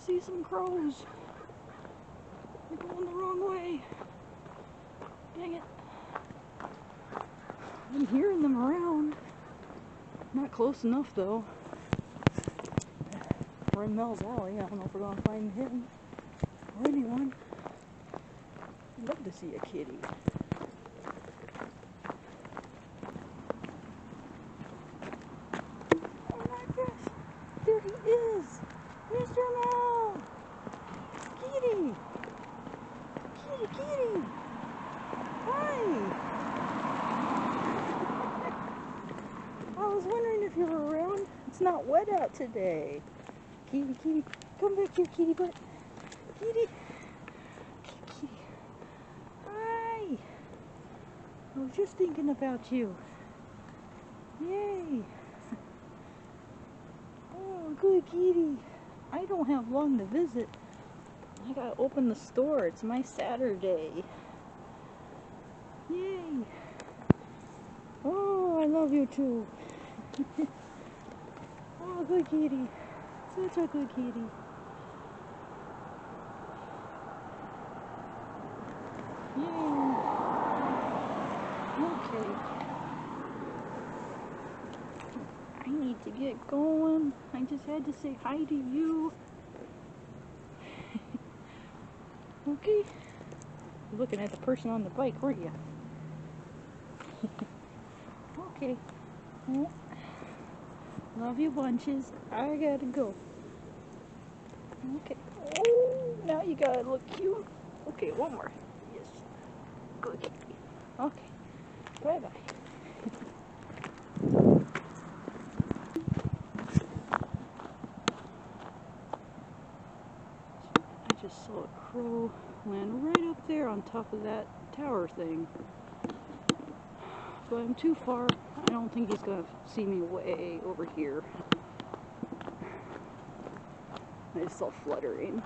see some crows. They're going the wrong way. Dang it. I'm hearing them around. Not close enough though. We're in Mel's alley. I don't know if we're gonna find him or anyone. I'd love to see a kitty. Oh my gosh! There he is! Mr. Mel! Kitty! Kitty, kitty! Hi! I was wondering if you were around. It's not wet out today. Kitty, kitty, come back here, kitty butt. Kitty. Kitty. Hi. I was just thinking about you. Yay. Oh, good kitty. I don't have long to visit. I gotta open the store. It's my Saturday. Yay. Oh, I love you too. Oh, good kitty. Such a good kitty. Yay. Okay. I need to get going. I just had to say hi to you. Okay. You're looking at the person on the bike, weren't you? Okay. Well, love you bunches. I gotta go. Okay. Oh, now you gotta look cute. Okay, one more. Yes. Good kitty. Okay. Bye-bye. I just saw a crow land right up there on top of that tower thing. If I'm too far, I don't think he's gonna see me way over here. I just saw fluttering.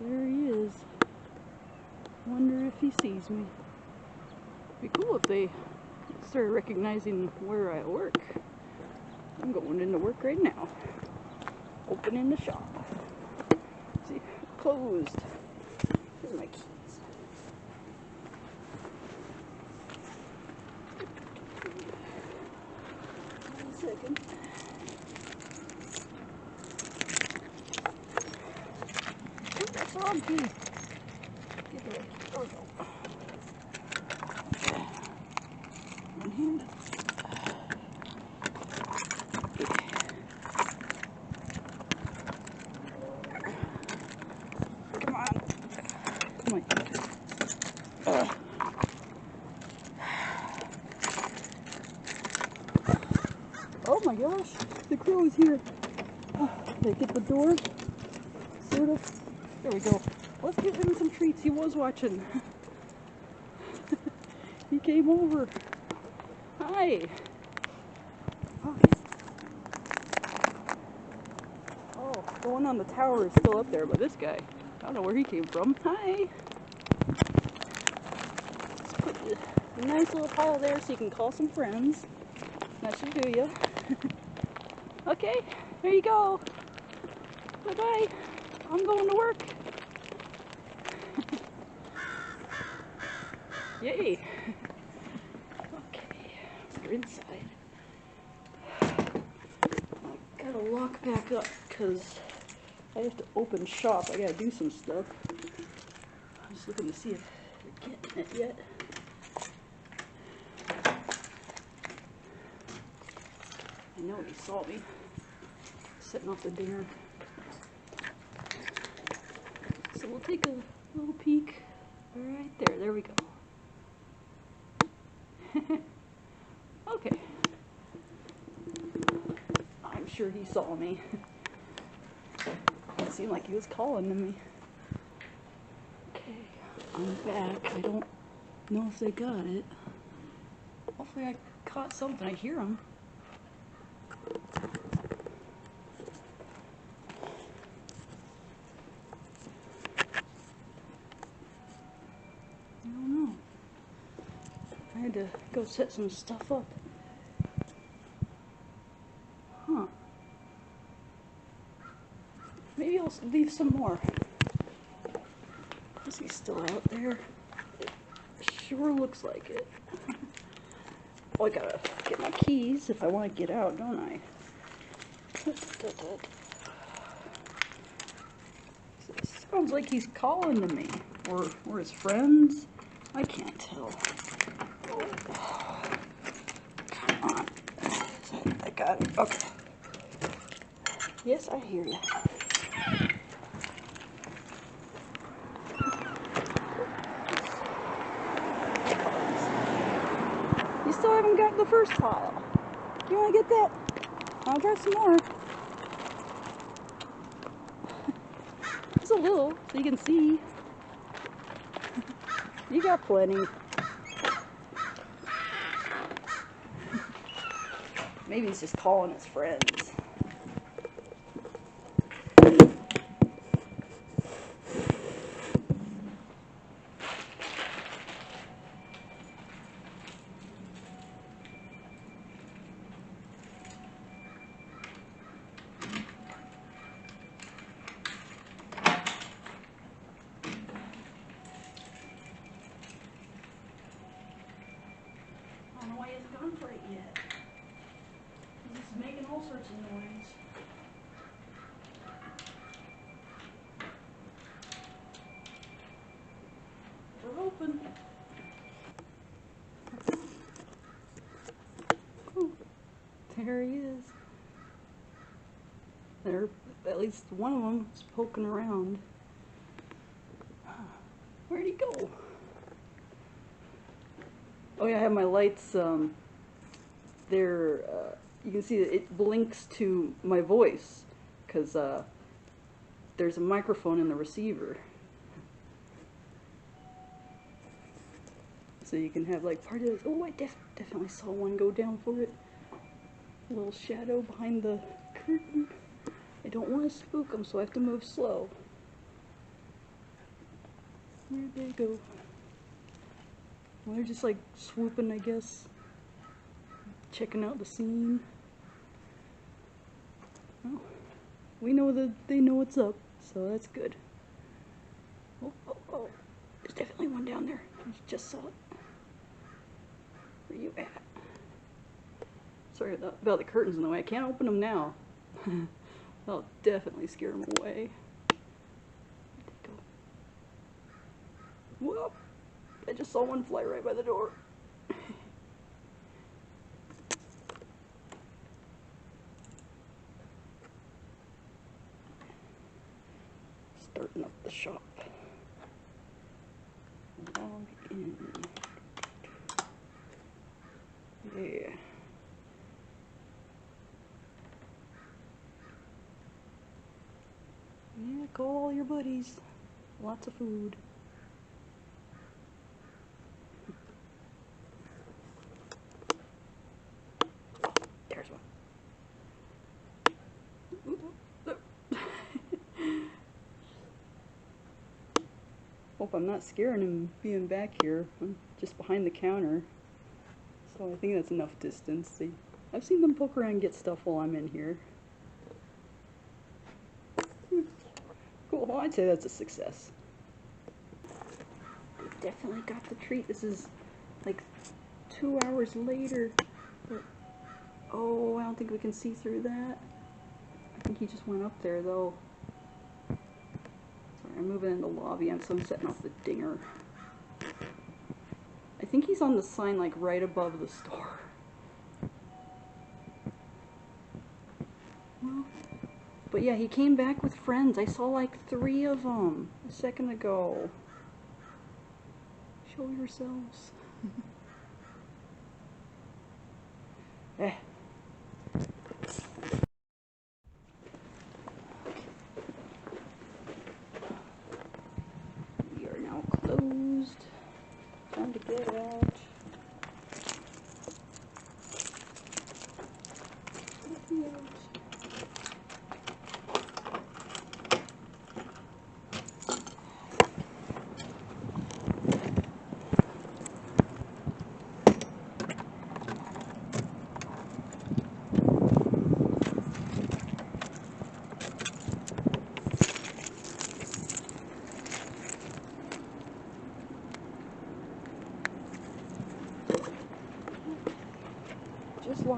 There he is. Wonder if he sees me. Be cool if they started recognizing where I work. I'm going into work right now. Opening the shop. See, closed. Here's my keys. One second. Ooh, that's the wrong key. Get there. There we go. One hand. Come on. Come on. Oh my gosh, the crow is here. Oh, did I get the door? Sort of. There we go. Let's give him some treats. He was watching. He came over. Hi. Okay. Oh, the one on the tower is still up there, but this guy, I don't know where he came from. Hi. Let's put a nice little pile there so you can call some friends. That should do you. Okay, there you go. Bye-bye. I'm going to work. Yay. Okay, we're inside. I gotta lock back up because I have to open shop. I gotta do some stuff. I'm just looking to see if they're getting it yet. I know he saw me setting off the dinner. So we'll take a little peek right there. There we go. Okay. I'm sure he saw me. It seemed like he was calling to me. Okay, I'm back. I don't know if they got it. Hopefully I caught something. I hear them. had to go set some stuff up. Huh. Maybe I'll leave some more. Is he still out there? It sure looks like it. Oh, I gotta get my keys if I want to get out, don't I? It sounds like he's calling to me. Or his friends. I can't tell. Oh. Come on. I got it. Okay. Yes, I hear you. You still haven't got the first pile. Do you want to get that? I'll grab some more. Just a little, so you can see. You got plenty. Maybe he's just calling his friends. I don't know why he hasn't gone for it yet. He's making all sorts of noise. We're hoping. Oh, there he is. There, at least one of them is poking around. Where'd he go? Oh yeah, I have my lights, they're, you can see that it blinks to my voice, because there's a microphone in the receiver. So you can have like part of this. Oh, I definitely saw one go down for it. A little shadow behind the curtain. I don't want to spook them, so I have to move slow. Where'd they go? Well, they're just like swooping, I guess. Checking out the scene. Well, we know that they know what's up, so that's good. Oh, oh, oh. There's definitely one down there. I just saw it. Where you at? Sorry about the curtains in the way. I can't open them now. That'll definitely scare them away. Where'd they go? Whoop! I just saw one fly right by the door. Starting up the shop. Log in. Yeah. Yeah, call all your buddies. Lots of food. There's one. Hope I'm not scaring him being back here. I'm just behind the counter. So I think that's enough distance. I've seen them poke around and get stuff while I'm in here. Cool, well, I'd say that's a success. They definitely got the treat. This is like 2 hours later. But, oh, I don't think we can see through that. I think he just went up there though. Sorry, I'm moving in the lobby and so I'm setting off the dinger. I think he's on the sign like right above the store. Well, but yeah, he came back with friends. I saw like 3 of them a second ago. Show yourselves. Eh. We are now closed. Time to get out.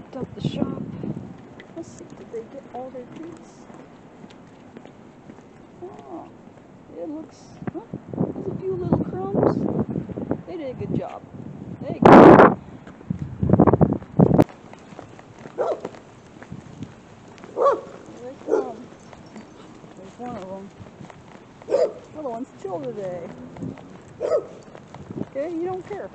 locked up the shop. Let's see, did they get all their treats? Oh, it looks, huh, there's a few little crumbs. They did a good job. There you go. Here they come. There's one of them. The other one's chill today. Okay, you don't care.